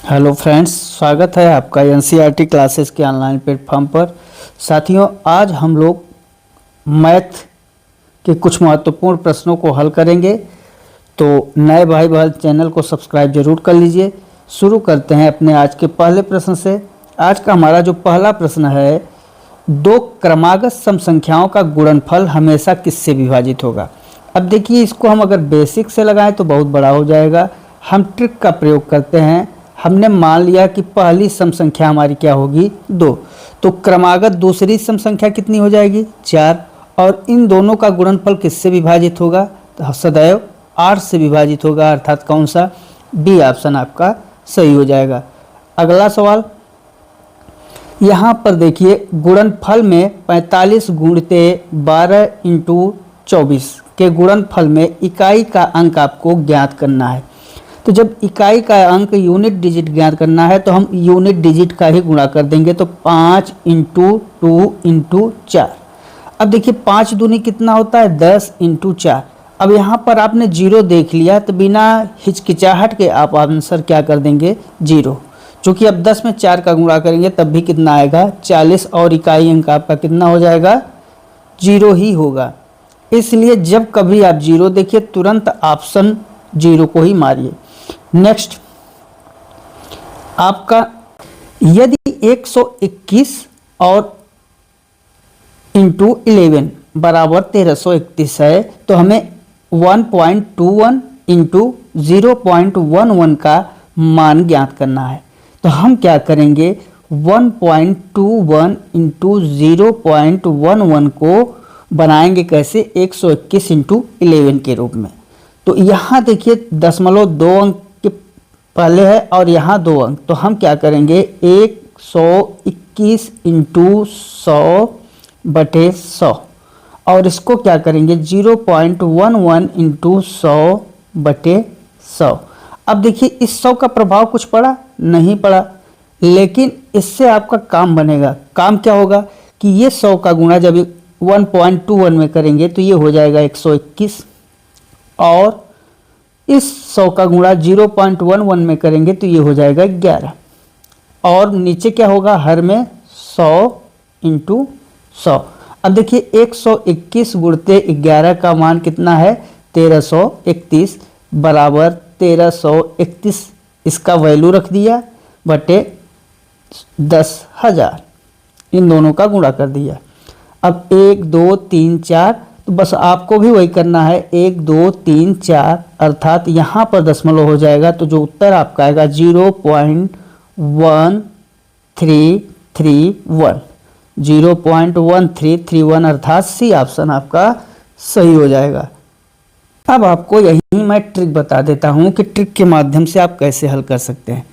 Hello friends, स्वागत है आपका एनसीईआरटी क्लासेस के ऑनलाइन प्लेटफॉर्म पर। साथियों, आज हम लोग मैथ के कुछ महत्वपूर्ण प्रश्नों को हल करेंगे। तो नए भाई बहन चैनल को सब्सक्राइब जरूर कर लीजिए। शुरू करते हैं अपने आज के पहले प्रश्न से। आज का हमारा जो पहला प्रश्न है, दो क्रमागत सम संख्याओं का गुणनफल हमेशा किससे विभाजित होगा। अब देखिए, इसको हम अगर बेसिक से लगाएं तो बहुत बड़ा हो जाएगा। हम ट्रिक का प्रयोग करते हैं। हमने मान लिया कि पहली सम संख्या हमारी क्या होगी, 2। तो क्रमागत दूसरी सम संख्या कितनी हो जाएगी, 4। और इन दोनों का गुणनफल किससे विभाजित होगा, तो सदैव 8 से विभाजित होगा, अर्थात कौन सा, बी ऑप्शन आपका सही हो जाएगा। अगला सवाल, यहाँ पर देखिए, गुणनफल में 45 गुणित 12 × 24 के गुणनफल में इकाई का अंक आपको ज्ञात करना है। तो जब इकाई का अंक यूनिट डिजिट ज्ञात करना है तो हम यूनिट डिजिट का ही गुणा कर देंगे। तो 5 × 2 × 4। अब देखिए, 5 दूनी कितना होता है, 10 × 4। अब यहाँ पर आपने 0 देख लिया तो बिना हिचकिचाहट के आप आंसर क्या कर देंगे, 0। चूँकि अब 10 में 4 का गुणा करेंगे तब भी कितना आएगा, 40। और इकाई अंक आपका कितना हो जाएगा, 0 ही होगा। इसलिए जब कभी आप 0 देखिए तुरंत ऑप्शन 0 को ही मारिए। नेक्स्ट, आपका यदि 121 और इंटू 11 बराबर 1331 है तो हमें 1.21 इंटू 0.11 का मान ज्ञात करना है। तो हम क्या करेंगे, 1.21 इंटू 0.11 को बनाएंगे कैसे, 121 इंटू 11 के रूप में। तो यहाँ देखिए, दशमलव 2 अंक के पहले है और यहाँ 2 अंक। तो हम क्या करेंगे, 121 इंटू 100/100 और इसको क्या करेंगे, 0.11 इंटू 100/100। अब देखिए, इस 100 का प्रभाव कुछ पड़ा नहीं पड़ा, लेकिन इससे आपका काम बनेगा। काम क्या होगा कि ये 100 का गुणा जब 1.21 में करेंगे तो ये हो जाएगा 121, और इस 100 का गुणा 0.11 में करेंगे तो ये हो जाएगा 11। और नीचे क्या होगा, हर में 100 × 100। अब देखिए, 121 गुणते 11 का मान कितना है, 1331 बराबर 1331। इसका वैल्यू रख दिया बटे 10,000, इन दोनों का गुणा कर दिया। अब 1 2 3 4, तो बस आपको भी वही करना है, 1 2 3 4, अर्थात यहाँ पर दशमलव हो जाएगा। तो जो उत्तर आपका आएगा 0.1331, 0.1331, अर्थात सी ऑप्शन आपका सही हो जाएगा। अब आपको यही मैं ट्रिक बता देता हूँ कि ट्रिक के माध्यम से आप कैसे हल कर सकते हैं।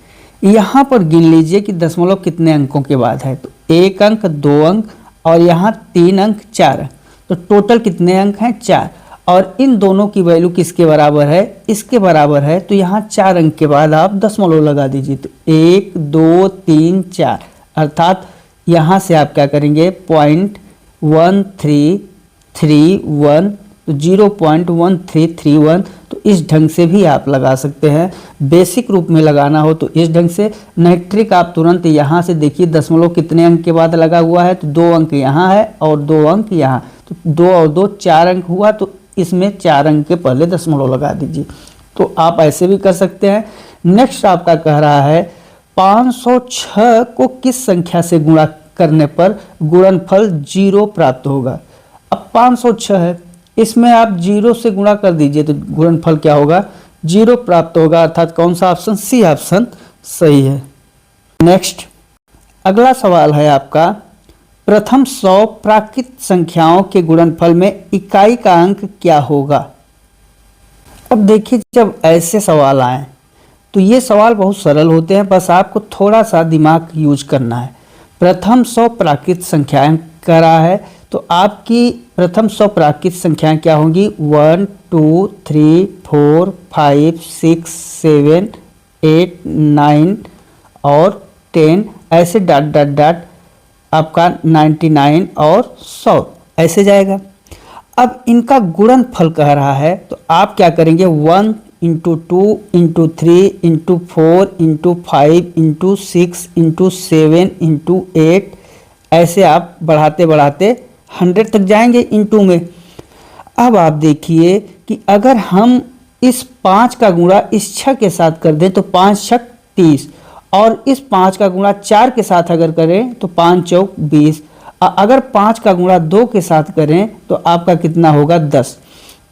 यहाँ पर गिन लीजिए कि दशमलव कितने अंकों के बाद है, तो 1 अंक, 2 अंक और यहाँ 3 अंक, 4 अंक। तो टोटल कितने अंक हैं, 4। और इन दोनों की वैल्यू किसके बराबर है, इसके बराबर है। तो यहाँ 4 अंक के बाद आप दशमलव लगा दीजिए। तो 1 2 3 4, अर्थात यहाँ से आप क्या करेंगे, 0.1331, तो 0.1331। तो इस ढंग से भी आप लगा सकते हैं। बेसिक रूप में लगाना हो तो इस ढंग से, नहीं ट्रिक आप तुरंत यहाँ से देखिए दशमलव कितने अंक के बाद लगा हुआ है, तो 2 अंक यहाँ है और 2 अंक यहाँ। तो 2 और 2 4 अंक हुआ, तो इसमें 4 अंक के पहले दशमलव लगा दीजिए। तो आप ऐसे भी कर सकते हैं। नेक्स्ट आपका कह रहा है, 506 को किस संख्या से गुणा करने पर गुणनफल 0 प्राप्त होगा। अब 506 है, इसमें आप 0 से गुणा कर दीजिए तो गुणनफल क्या होगा, 0 प्राप्त होगा, अर्थात कौन सा ऑप्शन, सी ऑप्शन सही है। नेक्स्ट, अगला सवाल है आपका, प्रथम 100 प्राकृत संख्याओं के गुणनफल में इकाई का अंक क्या होगा। अब देखिए, जब ऐसे सवाल आए तो ये सवाल बहुत सरल होते हैं, बस आपको थोड़ा सा दिमाग यूज करना है। प्रथम 100 प्राकृत संख्याएं कह रहा है, तो आपकी प्रथम 100 प्राकृत संख्याएं क्या होंगी, 1 2 3 4 5 6 7 8 9 और 10, ऐसे डॉट डॉट डॉट आपका 99 और 100 ऐसे जाएगा। अब इनका गुणनफल कह रहा है, तो आप क्या करेंगे, 1 into 2 into 3 into 4 into 5 into 6 into 7 into 8, ऐसे आप बढ़ाते बढ़ाते 100 तक जाएंगे इंटू में। अब आप देखिए कि अगर हम इस 5 का गुणा इस 6 के साथ कर दें तो 5 छक 30, और इस 5 का गुणा 4 के साथ अगर करें तो 5 चौक 20, अगर 5 का गुणा 2 के साथ करें तो आपका कितना होगा 10।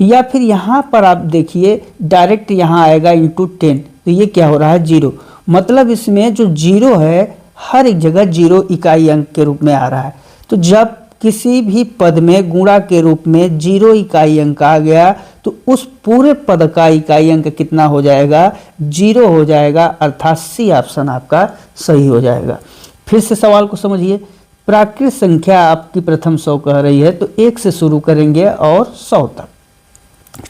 या फिर यहाँ पर आप देखिए डायरेक्ट यहाँ आएगा इंटू 10, तो ये क्या हो रहा है 0। मतलब इसमें जो 0 है हर एक जगह 0 इकाई अंक के रूप में आ रहा है। तो जब किसी भी पद में गुणा के रूप में 0 इकाई अंक आ गया तो उस पूरे पद का इकाई अंक कितना हो जाएगा 0 हो जाएगा, अर्थात सी ऑप्शन आपका सही हो जाएगा। फिर से सवाल को समझिए। प्राकृत संख्या आपकी प्रथम 100 कह रही है तो 1 से शुरू करेंगे और 100 तक।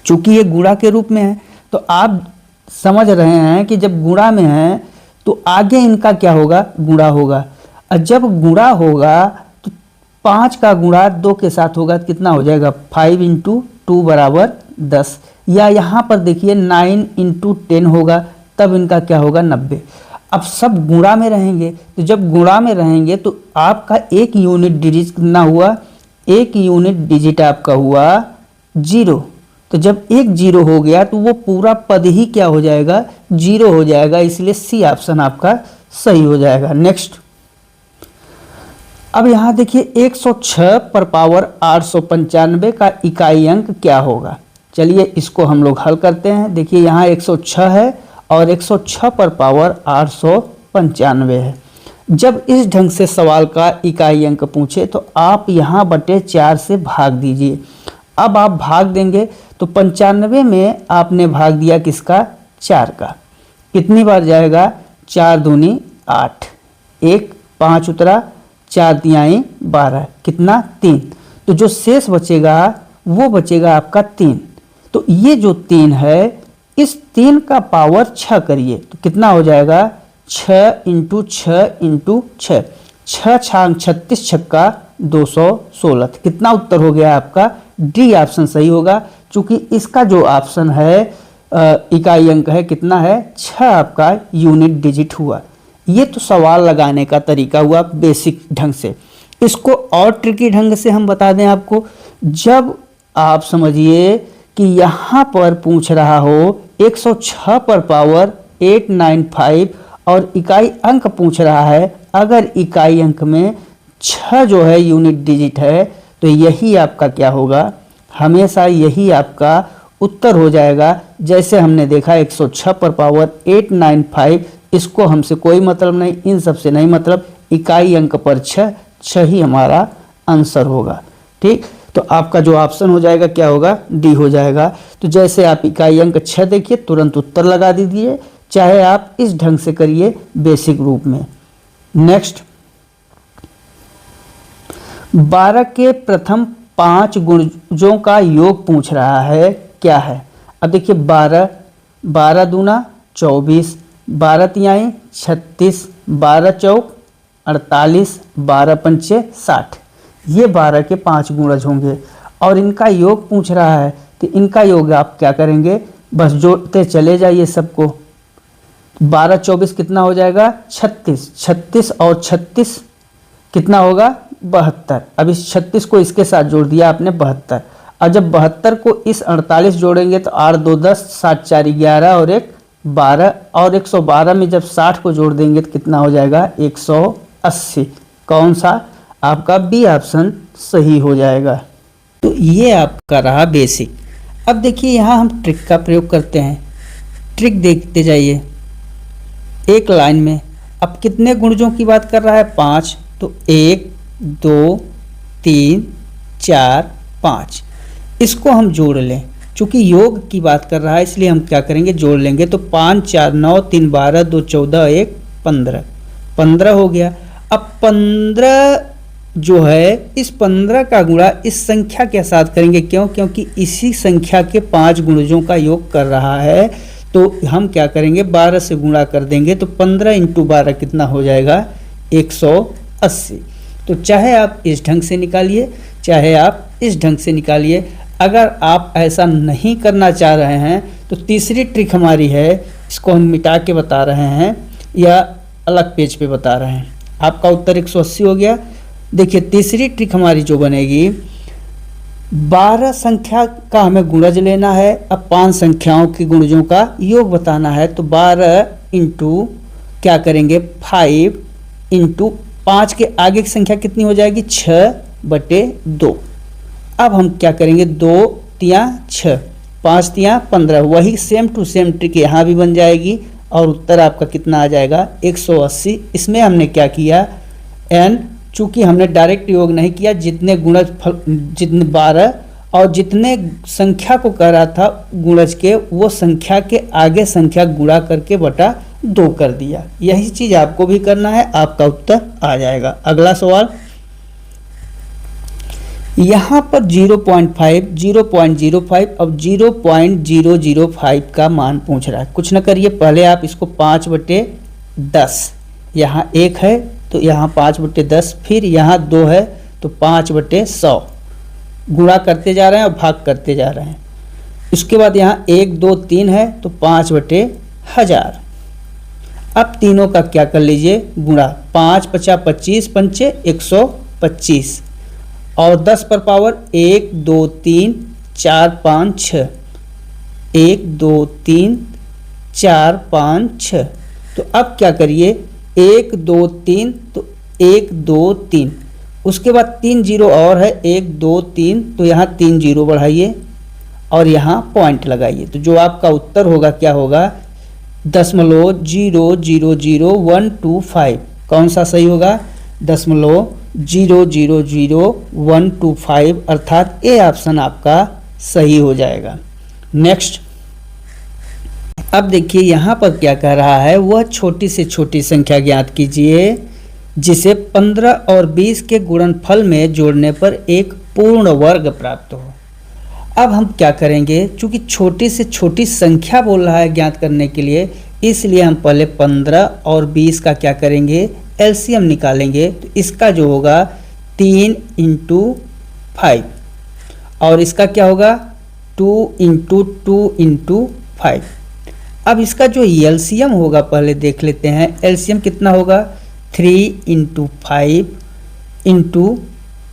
चूंकि ये गुणा के रूप में है तो आप समझ रहे हैं कि जब गुणा में है तो आगे इनका क्या होगा गुणा होगा, और जब गुणा होगा तो 5 का गुणा 2 के साथ होगा तो कितना हो जाएगा 5 इंटू 2 बराबर 10। या यहाँ पर देखिए 9 इंटू 10 होगा, तब इनका क्या होगा 90। अब सब गुणा में रहेंगे, तो जब गुणा में रहेंगे तो आपका एक यूनिट डिजिट कितना हुआ, एक यूनिट डिजिट आपका हुआ 0। तो जब एक 0 हो गया तो वो पूरा पद ही क्या हो जाएगा 0 हो जाएगा, इसलिए सी ऑप्शन आपका सही हो जाएगा। नेक्स्ट, अब यहाँ देखिए 106 पर पावर 895 का इकाई अंक क्या होगा। चलिए इसको हम लोग हल करते हैं। देखिए यहाँ 106 है और 106 पर पावर 895 है। जब इस ढंग से सवाल का इकाई अंक पूछे तो आप यहाँ बटे 4 से भाग दीजिए। अब आप भाग देंगे तो 95 में आपने भाग दिया किसका 4 का, कितनी बार जाएगा 4 दूनी 8, 1 5 उतरा, 4 तिहाई 12, कितना 3। तो जो शेष बचेगा वो बचेगा आपका 3। तो ये जो 3 है इस 3 का पावर 6 करिए तो कितना हो जाएगा 6 इंटू 6 इंटू 6, 6 छांग 36 छक्का 216, कितना उत्तर हो गया आपका डी ऑप्शन सही होगा। चूंकि इसका जो ऑप्शन है इकाई अंक है कितना है 6 आपका यूनिट डिजिट हुआ। ये तो सवाल लगाने का तरीका हुआ बेसिक ढंग से। इसको और ट्रिकी ढंग से हम बता दें आपको, जब आप समझिए कि यहाँ पर पूछ रहा हो 106 पर पावर 895 और इकाई अंक पूछ रहा है, अगर इकाई अंक में 6 जो है यूनिट डिजिट है तो यही आपका क्या होगा, हमेशा यही आपका उत्तर हो जाएगा। जैसे हमने देखा 106 पर पावर 895, इसको हमसे कोई मतलब नहीं, इन सब से नहीं मतलब, इकाई अंक पर 6 ही हमारा आंसर होगा। ठीक, तो आपका जो ऑप्शन हो जाएगा क्या होगा डी हो जाएगा। तो जैसे आप इकाई अंक 6 देखिए तुरंत उत्तर लगा दीजिए, चाहे आप इस ढंग से करिए बेसिक रूप में। नेक्स्ट, 12 के प्रथम 5 गुणजों का योग पूछ रहा है, क्या है। अब देखिए 12 दूना 24, 12 तिहाई 36, 12 चौक 48, 12 पंचे 60, ये 12 के 5 गुणज होंगे और इनका योग पूछ रहा है। तो इनका योग आप क्या करेंगे, बस जोड़ते चले जाइए सबको। 12 24 कितना हो जाएगा 36, 36 और 36 कितना होगा 72। अब इस 36 को इसके साथ जोड़ दिया आपने 72, और जब 72 को इस 48 जोड़ेंगे तो 8 2 10, 7 4 11 और 1 12, और 112 में जब 60 को जोड़ देंगे तो कितना हो जाएगा 180। कौन सा आपका बी ऑप्शन सही हो जाएगा। तो ये आपका रहा बेसिक। अब देखिए यहाँ हम ट्रिक का प्रयोग करते हैं। ट्रिक देखते जाइए एक लाइन में। अब कितने गुणजों की बात कर रहा है 5, तो 1 2 3 4 5, इसको हम जोड़ लें। चूंकि योग की बात कर रहा है इसलिए हम क्या करेंगे जोड़ लेंगे। तो 5 4 9 3 12 2 14 1 15, 15 हो गया। अब 15 जो है इस 15 का गुणा इस संख्या के साथ करेंगे, क्यों, क्योंकि इसी संख्या के 5 गुणजों का योग कर रहा है। तो हम क्या करेंगे 12 से गुणा कर देंगे, तो 15 इंटू 12 कितना हो जाएगा 180। तो चाहे आप इस ढंग से निकालिए चाहे आप इस ढंग से निकालिए, अगर आप ऐसा नहीं करना चाह रहे हैं तो तीसरी ट्रिक हमारी है, इसको हम मिटा के बता रहे हैं या अलग पेज पे बता रहे हैं। आपका उत्तर 180 हो गया। देखिए तीसरी ट्रिक हमारी जो बनेगी, 12 संख्या का हमें गुणज लेना है। अब 5 संख्याओं के गुणजों का योग बताना है, तो 12 इंटू क्या करेंगे 5 इंटू 5 के आगे की संख्या कितनी हो जाएगी 6/2। अब हम क्या करेंगे 2 तिया 6, 5 तिया 15, वही सेम टू सेम ट्रिक यहाँ भी बन जाएगी और उत्तर आपका कितना आ जाएगा 180। इसमें हमने क्या किया n, चूंकि हमने डायरेक्ट योग नहीं किया, जितने गुणज जितने 12 और जितने संख्या को कह रहा था गुणज के, वो संख्या के आगे संख्या गुणा करके बटा 2 कर दिया। यही चीज आपको भी करना है, आपका उत्तर आ जाएगा। अगला सवाल, यहाँ पर 0.5, 0.05 और 0.005 का मान पूछ रहा है। कुछ न करिए, पहले आप इसको 5/10, यहाँ 1 है तो यहाँ 5/10, फिर यहाँ 2 है तो 5/100 गुणा करते जा रहे हैं और भाग करते जा रहे हैं। उसके बाद यहाँ 1 2 3 है तो 5/1000। अब तीनों का क्या कर लीजिए गुणा, 5 5 25, 5 125 और 10 पर पावर 1 2 3 4 5 6, 1 2 3 4 5 6। तो अब क्या करिए 1 2 3, तो 1 2 3, उसके बाद 3 जीरो और है 1 2 3, तो यहाँ 3 जीरो बढ़ाइए और यहाँ पॉइंट लगाइए। तो जो आपका उत्तर होगा क्या होगा 0.000125। कौन सा सही होगा 0.000125, अर्थात ए ऑप्शन आपका सही हो जाएगा। नेक्स्ट, अब देखिए यहाँ पर क्या कह रहा है, वह छोटी से छोटी संख्या ज्ञात कीजिए जिसे 15 और 20 के गुणनफल में जोड़ने पर एक पूर्ण वर्ग प्राप्त हो। अब हम क्या करेंगे, चूंकि छोटी से छोटी संख्या बोल रहा है ज्ञात करने के लिए, इसलिए हम पहले 15 और 20 का क्या करेंगे एलसीएम निकालेंगे। तो इसका जो होगा 3 × 5 और इसका क्या होगा 2 × 2 × 5। अब इसका जो एलसीएम होगा पहले देख लेते हैं, एलसीएम कितना होगा 3 × 5 ×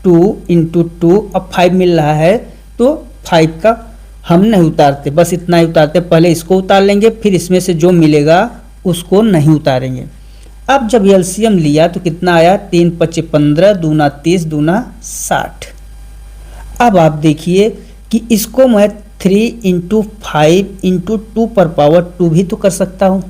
2 × 2। अब 5 मिल रहा है तो 5 का हम नहीं उतारते, बस इतना ही उतारते, पहले इसको उतार लेंगे फिर इसमें से जो मिलेगा उसको नहीं उतारेंगे। अब जब एलसीएम लिया तो कितना आया 3 × 5 = 15, दूना 30, दूना 60। अब आप देखिए कि इसको मैं 3 × 5 × 2 पर पावर 2 भी तो कर सकता हूँ।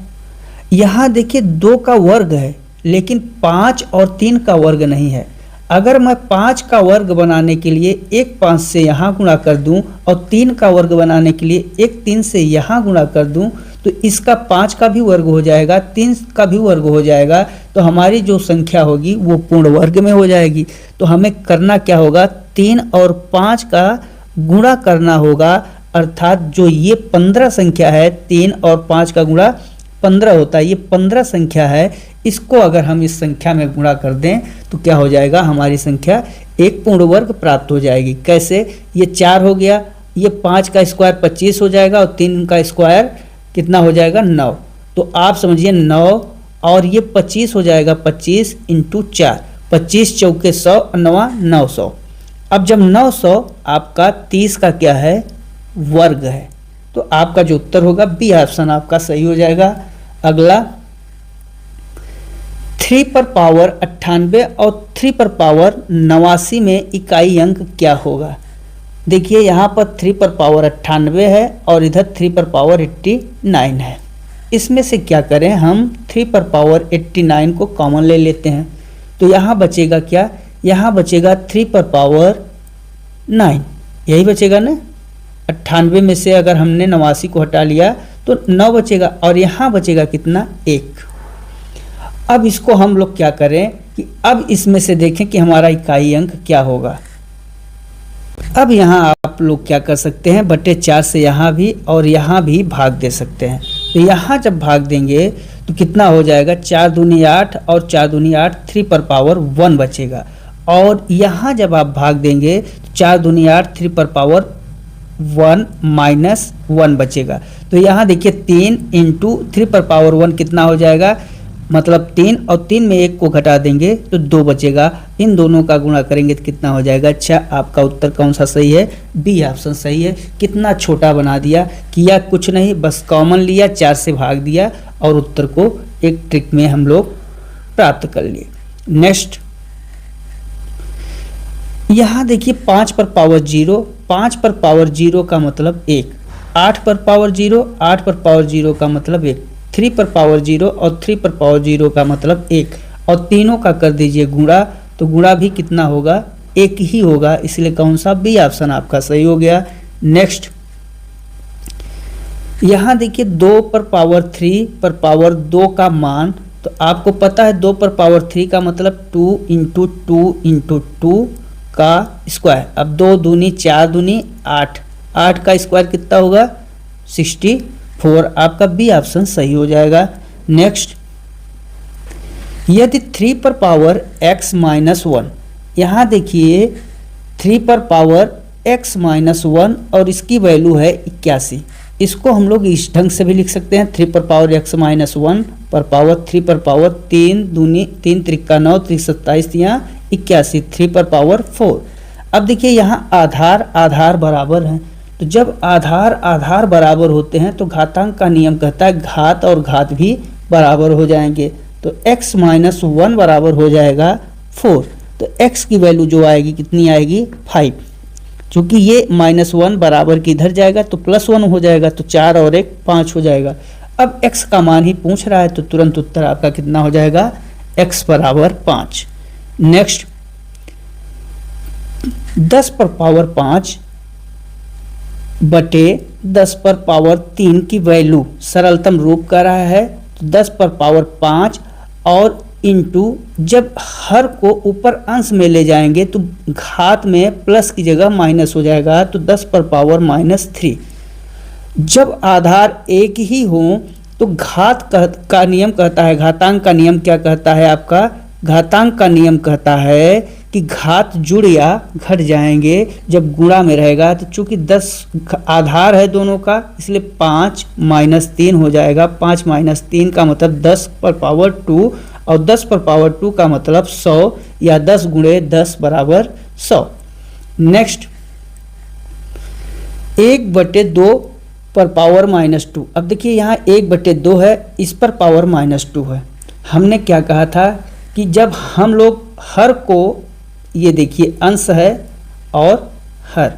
यहाँ देखिए 2 का वर्ग है लेकिन 5 और 3 का वर्ग नहीं है। अगर मैं 5 का वर्ग बनाने के लिए एक 5 से यहाँ गुणा कर दूं और 3 का वर्ग बनाने के लिए एक 3 से यहाँ गुणा कर दूं, तो इसका 5 का भी वर्ग हो जाएगा, 3 का भी वर्ग हो जाएगा, तो हमारी जो संख्या होगी वो पूर्ण वर्ग में हो जाएगी। तो हमें करना क्या होगा 3 और 5 का गुणा करना होगा, अर्थात जो ये 15 संख्या है 3 और 5 का गुणा 15 होता है, ये 15 संख्या है, इसको अगर हम इस संख्या में गुणा कर दें तो क्या हो जाएगा हमारी संख्या एक पूर्ण वर्ग प्राप्त हो जाएगी। कैसे, ये 4 हो गया, ये 5 का स्क्वायर 25 हो जाएगा और 3 का स्क्वायर कितना हो जाएगा 9। तो आप समझिए 9 और ये 25 हो जाएगा 25 × 4, 25 चौके 100 और 9 900। अब जब 900 आपका 30 का क्या है वर्ग है, तो आपका जो उत्तर होगा बी ऑप्शन आपका सही हो जाएगा। अगला 3 पर पावर 98 और 3 पर पावर 89 में इकाई अंक क्या होगा। देखिए यहाँ पर 3 पर पावर 98 है और इधर 3 पर पावर 89 है। इसमें से क्या करें हम 3 पर पावर 89 को कॉमन ले लेते हैं, तो यहाँ बचेगा क्या, यहाँ बचेगा 3 पर पावर 9, यही बचेगा ना। 98 में से अगर हमने 89 को हटा लिया तो 9 बचेगा और यहाँ बचेगा कितना 1। अब इसको हम लोग क्या करें कि अब इसमें से देखें कि हमारा इकाई अंक क्या होगा। अब यहाँ आप लोग क्या कर सकते हैं, बटे 4 से यहाँ भी और यहाँ भी भाग दे सकते हैं। तो यहाँ जब भाग देंगे तो कितना हो जाएगा 4 दूनी 8 और 4 दूनी 8, 3 पर पावर 1 बचेगा। और यहाँ जब आप भाग देंगे तो 4 दूनी 8, 3 पर पावर 1 माइनस 1 बचेगा। तो यहाँ देखिए 3 इंटू 3 पर पावर 1 कितना हो जाएगा, मतलब 3 और 3 में 1 को घटा देंगे तो 2 बचेगा। इन दोनों का गुणा करेंगे तो कितना हो जाएगा। अच्छा, आपका उत्तर कौन सा सही है, बी ऑप्शन सही है। कितना छोटा बना दिया, किया कुछ नहीं, बस कॉमन लिया, 4 से भाग दिया और उत्तर को एक ट्रिक में हम लोग प्राप्त कर लिए। नेक्स्ट, यहाँ देखिए 5 पर पावर 0, 5 पर पावर 0 का मतलब 1, 8 पर पावर 0, 8 पर पावर 0 का मतलब 1, 3 पर पावर 0 और 3 पर पावर 0 का मतलब 1, और तीनों का कर दीजिए गुणा, तो गुणा भी कितना होगा, 1 ही होगा, इसलिए कौन सा, बी ऑप्शन आपका सही हो गया। नेक्स्ट, यहाँ देखिए 2 पर पावर 3 पर पावर 2 का मान, तो आपको पता है 2 पर पावर 3 का मतलब 2 इंटू 2 इंटू 2 का स्क्वायर। अब 2 दूनी 4 दूनी 8, 8 का स्क्वायर कितना होगा, 64, आपका बी ऑप्शन सही हो जाएगा। नेक्स्ट, यदि 3 पर पावर x माइनस 1, यहाँ देखिए 3 पर पावर x माइनस 1 और इसकी वैल्यू है 81, इसको हम लोग इस ढंग से भी लिख सकते हैं, 3 पर पावर x माइनस 1 पर पावर 3 पर पावर 3 दूनी 3 त्रिका 9 3 27 यहाँ 81, 3 पर पावर 4। अब देखिए यहाँ आधार आधार बराबर हैं, तो जब आधार आधार बराबर होते हैं तो घातांक का नियम कहता है घात और घात भी बराबर हो जाएंगे, तो x माइनस 1 बराबर हो जाएगा 4, तो x की वैल्यू जो आएगी कितनी आएगी, 5। चूँकि ये -1 बराबर की इधर जाएगा तो +1 हो जाएगा, तो 4 और 1 5 हो जाएगा। अब x का मान ही पूछ रहा है तो तुरंत उत्तर आपका कितना हो जाएगा, x बराबर 5। नेक्स्ट, 10 पर पावर 5 बटे 10 पर पावर 3 की वैल्यू सरलतम रूप का रहा है, तो 10 पर पावर 5 और इंटू, जब हर को ऊपर अंश में ले जाएंगे तो घात में प्लस की जगह माइनस हो जाएगा, तो 10 पर पावर -3। जब आधार एक ही हो तो घात का नियम कहता है, घातांक का नियम क्या कहता है आपका, घातांक का नियम कहता है कि घात जुड़ या घट जाएंगे जब गुणा में रहेगा, तो चूंकि 10 आधार है दोनों का इसलिए 5 - 3 हो जाएगा, 5 - 3 का मतलब 10 पर पावर 2 और 10 पर पावर 2 का मतलब 100 या 10 गुणे 10 बराबर 100। नेक्स्ट, 1/2 पर पावर -2, अब देखिए यहाँ 1/2 है, इस पर पावर -2 है। हमने क्या कहा था कि जब हम लोग हर को, ये देखिए अंश है और हर,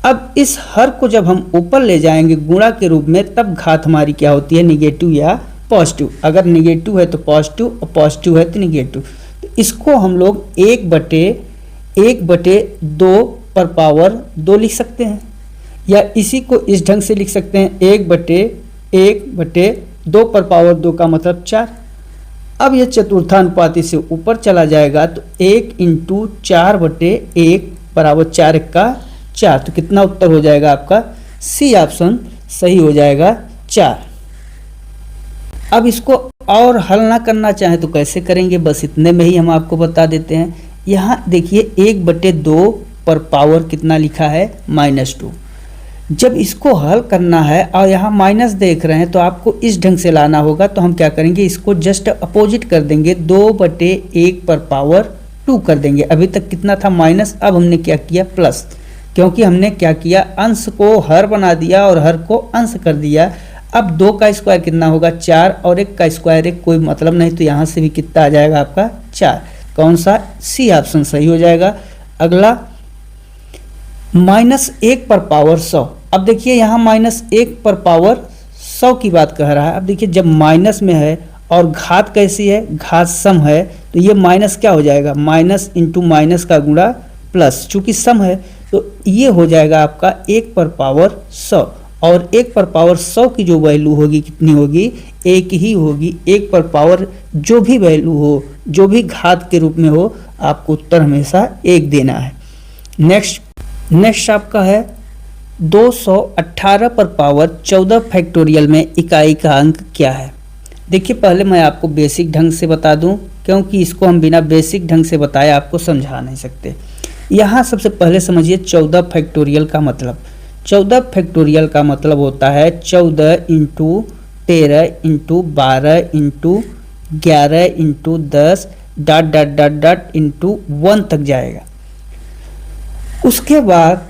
अब इस हर को जब हम ऊपर ले जाएंगे गुणा के रूप में तब घात हमारी क्या होती है, निगेटिव या पॉजिटिव। अगर निगेटिव है तो पॉजिटिव और पॉजिटिव है तो निगेटिव, तो इसको हम लोग 1/2 पर पावर 2 लिख सकते हैं, या इसी को इस ढंग से लिख सकते हैं 1/2 पर पावर 2 का मतलब 4। अब यह चतुर्थानुपाती से ऊपर चला जाएगा तो 1 इंटू 4/1 बराबर 4 का 4, तो कितना उत्तर हो जाएगा आपका, सी ऑप्शन सही हो जाएगा 4। अब इसको और हल ना करना चाहें तो कैसे करेंगे, बस इतने में ही हम आपको बता देते हैं। यहाँ देखिए 1/2 पर पावर कितना लिखा है, -2। जब इसको हल करना है और यहाँ माइनस देख रहे हैं तो आपको इस ढंग से लाना होगा, तो हम क्या करेंगे, इसको जस्ट अपोजिट कर देंगे, 2/1 पर पावर 2 कर देंगे। अभी तक कितना था, माइनस, अब हमने क्या किया, प्लस, क्योंकि हमने क्या किया, अंश को हर बना दिया और हर को अंश कर दिया। अब 2 का स्क्वायर कितना होगा, 4, और 1 का स्क्वायर 1, कोई मतलब नहीं, तो यहाँ से भी कितना आ जाएगा आपका 4। कौन सा, सी ऑप्शन सही हो जाएगा। अगला, -1 पर पावर 100, अब देखिए यहाँ -1 पर पावर 100 की बात कह रहा है। अब देखिए जब माइनस में है और घात कैसी है, घात सम है, तो ये माइनस क्या हो जाएगा, माइनस इंटू माइनस का गुणा प्लस, चूंकि सम है तो ये हो जाएगा आपका 1 पर पावर 100, और 1 पर पावर 100 की जो वैल्यू होगी कितनी होगी, 1 ही होगी। 1 पर पावर जो भी वैल्यू हो, जो भी घात के रूप में हो, आपको उत्तर हमेशा 1 देना है। नेक्स्ट आपका है 218 पर पावर 14 फैक्टोरियल में इकाई का अंक क्या है। देखिए पहले मैं आपको बेसिक ढंग से बता दूं, क्योंकि इसको हम बिना बेसिक ढंग से बताए आपको समझा नहीं सकते। यहाँ सबसे पहले समझिए 14 फैक्टोरियल का मतलब। 14 फैक्टोरियल का मतलब होता है 14 into 13 into 12 into 11 into 10 dot dot dot dot into 1 तक जाएगा। उसके बाद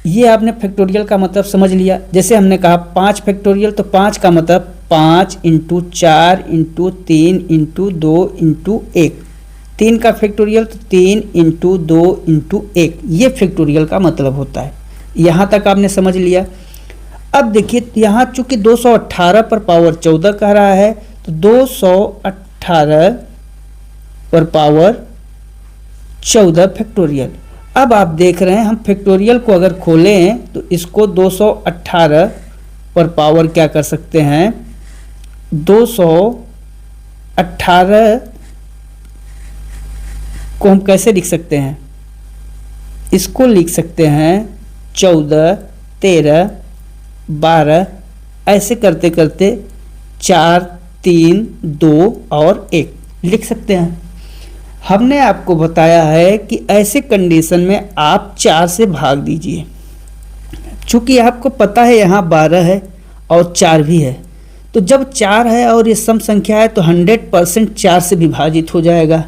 ये आपने फैक्टोरियल का मतलब समझ लिया। जैसे हमने कहा 5 फैक्टोरियल, तो 5 का मतलब 5 इंटू 4 इंटू 3 इंटू 2 इंटू 1। 3 का फैक्टोरियल तो 3 इंटू 2 इंटू 1, ये फैक्टोरियल का मतलब होता है। यहाँ तक आपने समझ लिया। अब देखिए यहाँ चूंकि 218 पर पावर 14 कह रहा है, तो 218 पर पावर 14 फैक्टोरियल। अब आप देख रहे हैं हम फैक्टोरियल को अगर खोलें तो इसको 218 पर पावर क्या कर सकते हैं, 218 को हम कैसे लिख सकते हैं, इसको लिख सकते हैं 14 13 12, ऐसे करते करते 4 3 2 और 1 लिख सकते हैं। हमने आपको बताया है कि ऐसे कंडीशन में आप 4 से भाग दीजिए। चूंकि आपको पता है यहाँ 12 है और 4 भी है, तो जब 4 है और ये सम संख्या है तो 100% 4 से विभाजित हो जाएगा।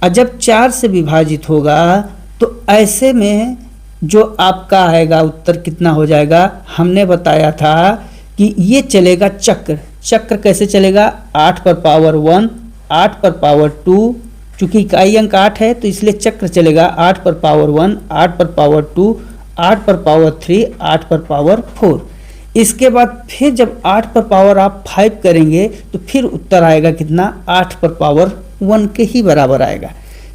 और जब 4 से विभाजित होगा तो ऐसे में जो आपका आएगा उत्तर कितना हो जाएगा, हमने बताया था कि ये चलेगा चक्र। चक्र कैसे चलेगा, 8 पर पावर 1, 8 पर पावर 2, चूंकि इकाई अंक 8 है तो इसलिए चक्र चलेगा 8 पर पावर 1, 8 पर पावर 2, 8 पर पावर 3, 8 पर पावर 4। इसके बाद फिर जब 8 पर पावर आप 5 करेंगे तो फिर उत्तर आएगा कितना, 8 पर पावर 1 के ही बराबर आएगा।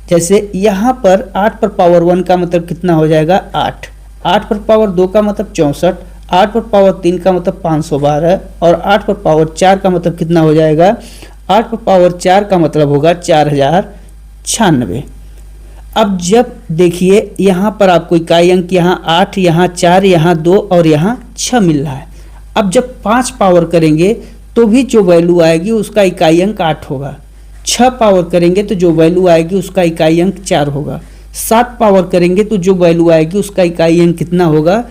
जैसे यहाँ पर 8 पर पावर 1 का मतलब कितना हो जाएगा 8, 8 पर पावर 2 का मतलब 64, 8 पर पावर 3 का मतलब 512 और 8 पर पावर 4 का मतलब कितना हो जाएगा, 8 पर पावर 4 का मतलब होगा 4096। अब जब देखिए यहाँ पर आपको इकाई अंक यहाँ 8, यहाँ 4, यहाँ 2 और यहाँ 6 मिल रहा है। अब जब 5 पावर करेंगे तो भी जो वैल्यू आएगी उसका इकाई अंक 8 होगा। 6 पावर करेंगे तो जो वैल्यू आएगी उसका इकाई अंक 4 होगा। 7 पावर करेंगे तो जो वैल्यू आएगी उसका इकाई अंक कितना होगा,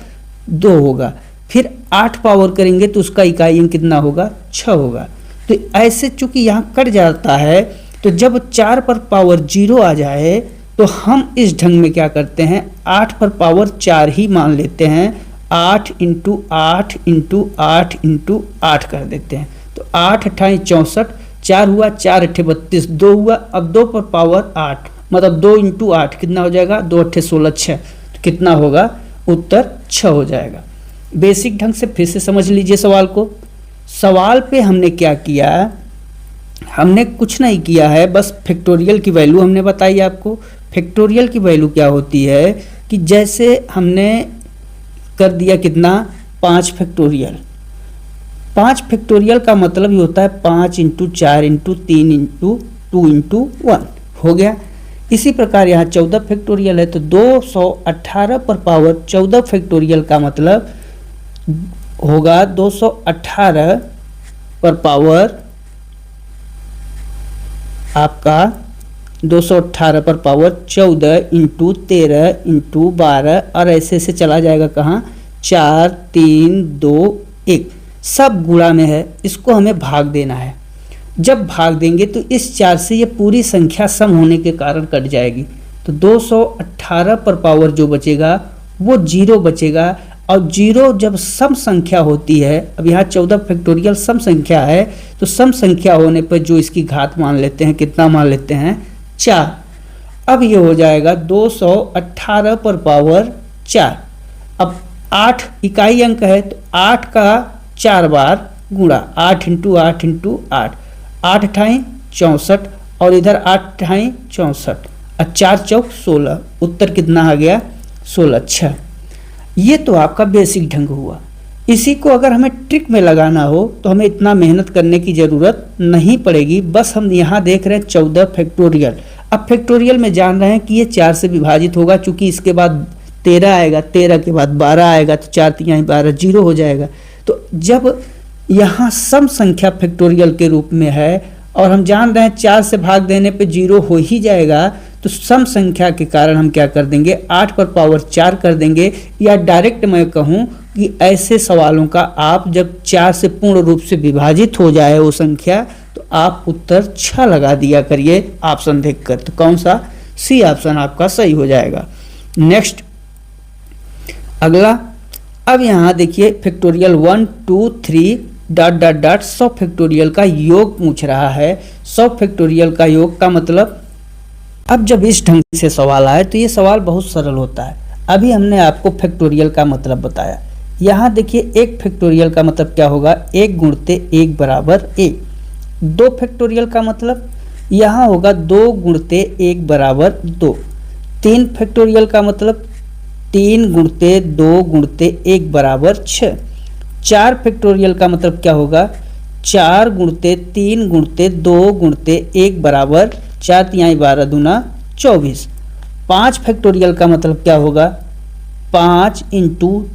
2 होगा। फिर 8 पावर करेंगे तो उसका इकाई अंक कितना होगा, 6 होगा। तो ऐसे चूंकि यहाँ कट जाता है, तो जब 4 पर पावर 0 आ जाए तो हम इस ढंग में क्या करते हैं, 8 पर पावर 4 ही मान लेते हैं। 8 इंटू 8 इंटू 8 इंटू 8 कर देते हैं। तो 8 अट्ठाई 64, 4 हुआ, 4 अट्ठे 32, 2 हुआ। अब 2 पर पावर 8 मतलब 2 इंटू 8 कितना हो जाएगा, 2 अट्ठे 16 6, तो कितना होगा, उत्तर 6 हो जाएगा। बेसिक ढंग से फिर से समझ लीजिए सवाल को। सवाल पे हमने क्या किया, हमने कुछ नहीं किया है, बस फैक्टोरियल की वैल्यू हमने बताई आपको। फैक्टोरियल की वैल्यू क्या होती है कि जैसे हमने कर दिया कितना, 5 फैक्टोरियल। 5 फैक्टोरियल का मतलब ही होता है 5 इंटू 4 इंटू 3 इंटू 2 इंटू 1 हो गया। इसी प्रकार यहाँ 14 फैक्टोरियल है, तो 218 पर पावर 14 फैक्टोरियल का मतलब होगा 218 पर पावर आपका 218 पर पावर 14 इंटू 13 इंटू 12 और ऐसे से चला जाएगा कहाँ, 4 3 2 1, सब गुणा में है। इसको हमें भाग देना है। जब भाग देंगे तो इस 4 से ये पूरी संख्या सम होने के कारण कट जाएगी। तो 218 पर पावर जो बचेगा वो 0 बचेगा। और 0 जब सम संख्या होती है, अब यहाँ 14 फैक्टोरियल सम संख्या है, तो सम संख्या होने पर जो इसकी घात मान लेते हैं, कितना मान लेते हैं, 4। अब ये हो जाएगा 218 पर पावर 4। अब 8 इकाई अंक है तो 8 का 4 बार गुणा, 8 इंटू 8 इंटू 8, 8 अट्ठाई 64 और इधर 8 अट्ठाई 64 और 4 चौक 16, उत्तर कितना आ गया, 16 6। ये तो आपका बेसिक ढंग हुआ। इसी को अगर हमें ट्रिक में लगाना हो तो हमें इतना मेहनत करने की ज़रूरत नहीं पड़ेगी। बस हम यहाँ देख रहे हैं 14 फैक्टोरियल। अब फैक्टोरियल में जान रहे हैं कि ये 4 से विभाजित होगा, चूंकि इसके बाद 13 आएगा, 13 के बाद 12 आएगा, तो 4 3 12 0 हो जाएगा। तो जब यहाँ सम संख्या फैक्टोरियल के रूप में है और हम जान रहे हैं 4 से भाग देने पे 0 हो ही जाएगा, तो सम संख्या के कारण हम क्या कर देंगे, 8 पर पावर 4 कर देंगे। या डायरेक्ट मैं कहूँ कि ऐसे सवालों का आप जब 4 से पूर्ण रूप से विभाजित हो जाए वो संख्या, तो आप उत्तर 6 लगा दिया करिए ऑप्शन देखकर। तो कौन सा, सी ऑप्शन आपका सही हो जाएगा। नेक्स्ट अगला, अब यहाँ देखिए factorial 1 2 3 dot dot dot 100 factorial का योग पूछ रहा है। 100 फैक्टोरियल का योग का मतलब, अब जब इस ढंग से सवाल आए तो ये सवाल बहुत सरल होता है। अभी हमने आपको फैक्टोरियल का मतलब बताया। यहाँ देखिए एक फैक्टोरियल का मतलब क्या होगा, 1 गुणते 1 बराबर 1। 2 फैक्टोरियल का मतलब यहाँ होगा 2 गुणते 1 बराबर 2। 3 फैक्टोरियल का मतलब 3 गुणते 2 गुणते 1 बराबर 6। 4 फैक्टोरियल का मतलब क्या होगा, 4 गुणते 3 गुणते 2 गुणते 1 बराबर 4 तिहाई 12 दूना 24। 5 फैक्टोरियल का मतलब क्या होगा, 5 इंटू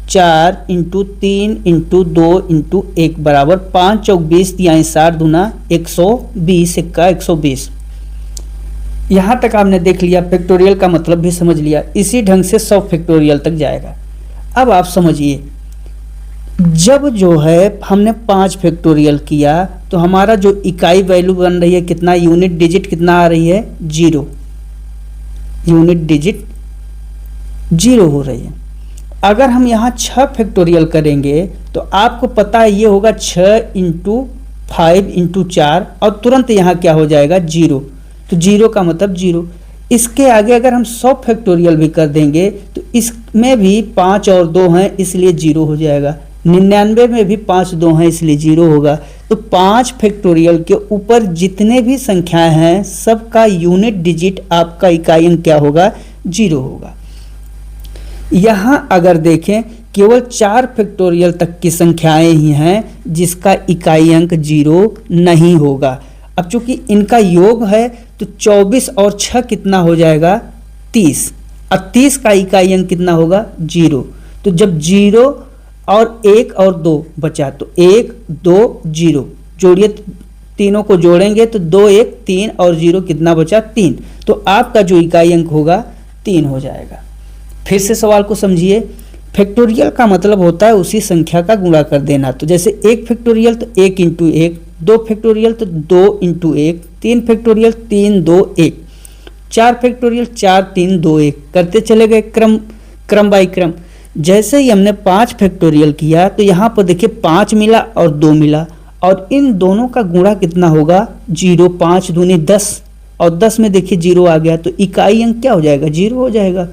4 इंटू 3 इंटू 2 इंटू 1 बराबर 5 चौक 20 तिहाई 60 दूना 120, इक्का 120। यहाँ तक आपने देख लिया, फैक्टोरियल का मतलब भी समझ लिया। इसी ढंग से 100 फैक्टोरियल तक जाएगा। अब आप समझिए, जब जो है हमने 5 फैक्टोरियल किया तो हमारा जो इकाई वैल्यू बन रही है कितना, यूनिट डिजिट कितना आ रही है, 0। यूनिट डिजिट 0 हो रही है। अगर हम यहाँ 6 फैक्टोरियल करेंगे तो आपको पता है ये होगा 6 इंटू 5 इंटू 4 और तुरंत यहाँ क्या हो जाएगा, 0। तो 0 का मतलब 0। इसके आगे अगर हम 100 फैक्टोरियल भी कर देंगे तो इसमें भी 5 और 2 हैं इसलिए 0 हो जाएगा। 99 में भी 5 2 हैं इसलिए 0 होगा। तो 5 फैक्टोरियल के ऊपर जितने भी संख्याएं हैं सबका यूनिट डिजिट आपका इकाई अंक क्या होगा, 0 होगा। यहाँ अगर देखें केवल 4 फैक्टोरियल तक की संख्याएं ही हैं जिसका इकाई अंक 0 नहीं होगा। अब चूंकि इनका योग है तो 24 और 6 कितना हो जाएगा, 30। और 30 का इकाई अंक कितना होगा, 0। तो जब 0 और 1 और 2 बचा तो 1 2 0 जोड़िए, तीनों को जोड़ेंगे तो 2 1 3 और 0 कितना बचा, 3। तो आपका जो इकाई अंक होगा 3 हो जाएगा। फिर से सवाल को समझिए। फैक्टोरियल का मतलब होता है उसी संख्या का गुणा कर देना। तो जैसे 1 फैक्टोरियल तो 1 इंटू 1, 2 फैक्टोरियल तो 2 इंटू 1, 3 फैक्टोरियल 3 2 1, 4 फैक्टोरियल 4 3 2 1 करते चले गए क्रम बाई क्रम। जैसे ही हमने 5 फैक्टोरियल किया तो यहाँ पर देखिए 5 मिला और 2 मिला और इन दोनों का गुणा कितना होगा, 0। 5 दूनी 10 और 10 में देखिए 0 आ गया तो इकाई अंक क्या हो जाएगा, 0 हो जाएगा।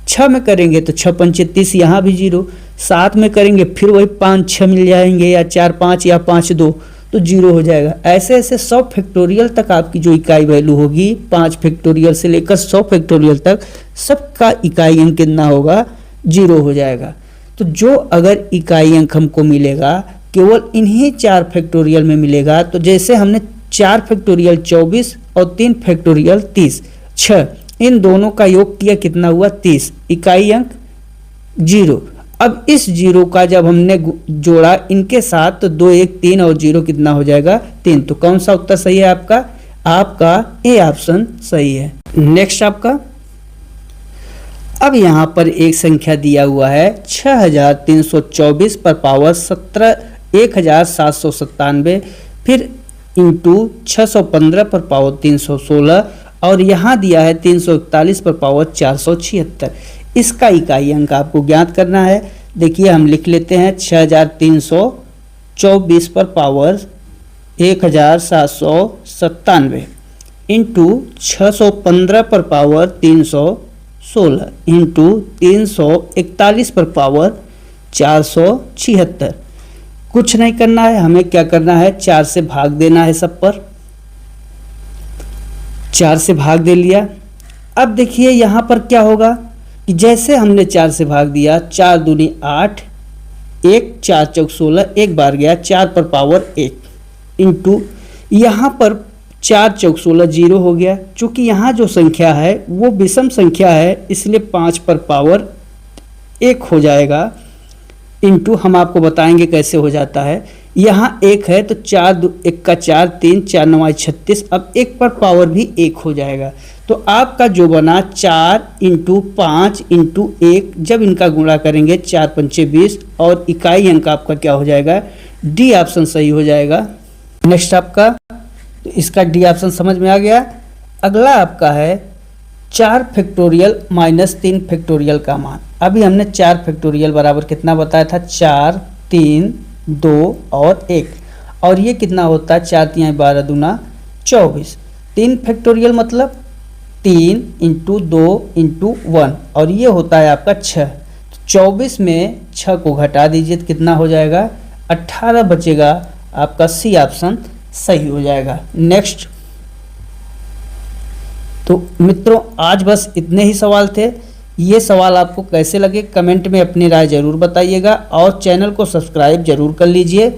6 में करेंगे तो 6 पंचे 30, यहाँ भी 0। 7 में करेंगे फिर वही 5 6 मिल जाएंगे या 4 5 या 5 2 तो 0 हो जाएगा। ऐसे ऐसे 100 फैक्टोरियल तक आपकी जो इकाई वैल्यू होगी, 5 फैक्टोरियल से लेकर 100 फैक्टोरियल तक सबका इकाई अंक कितना होगा, 0 हो जाएगा। तो जो अगर इकाई अंक हमको मिलेगा केवल इन्हीं 4 फैक्टोरियल में मिलेगा। तो जैसे हमने 4 फैक्टोरियल 24 और 3 फैक्टोरियल 30, 6 इन दोनों का योग किया कितना हुआ, 30, इकाई अंक 0। अब इस 0 का जब हमने जोड़ा इनके साथ तो 2 1 3 और 0 कितना हो जाएगा, 3। तो कौन सा उत्तर सही है आपका, आपका ए ऑप्शन सही है। नेक्स्ट आपका, अब यहाँ पर एक संख्या दिया हुआ है 6324 पर पावर 17,1797, फिर इंटू 615 पर पावर 316 और यहाँ दिया है 341 पर पावर 476। इसका इकाई अंक आपको ज्ञात करना है। देखिए हम लिख लेते हैं 6324 पर पावर 1797 इंटू 615 पर पावर 316 इंटू 341 पर पावर 476। कुछ नहीं करना है, हमें क्या करना है, 4 से भाग देना है सब पर। 4 से भाग दे लिया। अब देखिए यहाँ पर क्या होगा कि जैसे हमने 4 से भाग दिया, 4 दूनी 8, 1 4 चौक 16, एक बार गया 4 पर पावर 1 इंटू यहाँ पर 4 चौक 16 0 हो गया। चूँकि यहाँ जो संख्या है वो विषम संख्या है इसलिए 5 पर पावर 1 हो जाएगा। इंटू हम आपको बताएंगे कैसे हो जाता है। यहाँ एक है तो 4 1 का 4 3 4 9 36, अब एक पर पावर भी 1 हो जाएगा। तो आपका जो बना 4 इंटू 5 इंटू 1, जब इनका गुणा करेंगे 4 पंचे 20 और इकाई अंक आपका क्या हो जाएगा, डी ऑप्शन सही हो जाएगा। नेक्स्ट आपका, तो इसका डी ऑप्शन समझ में आ गया। अगला आपका है 4 फैक्टोरियल माइनस 3 फैक्टोरियल का मान। अभी हमने 4 फैक्टोरियल बराबर कितना बताया था, 4 3 2 और 1, और ये कितना होता है 4 3 12 दूना 24। 3 फैक्टोरियल मतलब 3 इंटू 2 इंटू 1, और ये होता है आपका 6। 24 में 6 को घटा दीजिए तो कितना हो जाएगा, 18 बचेगा। आपका सी ऑप्शन सही हो जाएगा। नेक्स्ट, तो मित्रों आज बस इतने ही सवाल थे। ये सवाल आपको कैसे लगे कमेंट में अपनी राय जरूर बताइएगा, और चैनल को सब्सक्राइब जरूर कर लीजिए।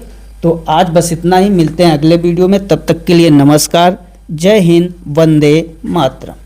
तो आज बस इतना ही, मिलते हैं अगले वीडियो में, तब तक के लिए नमस्कार, जय हिंद, वंदे मातरम।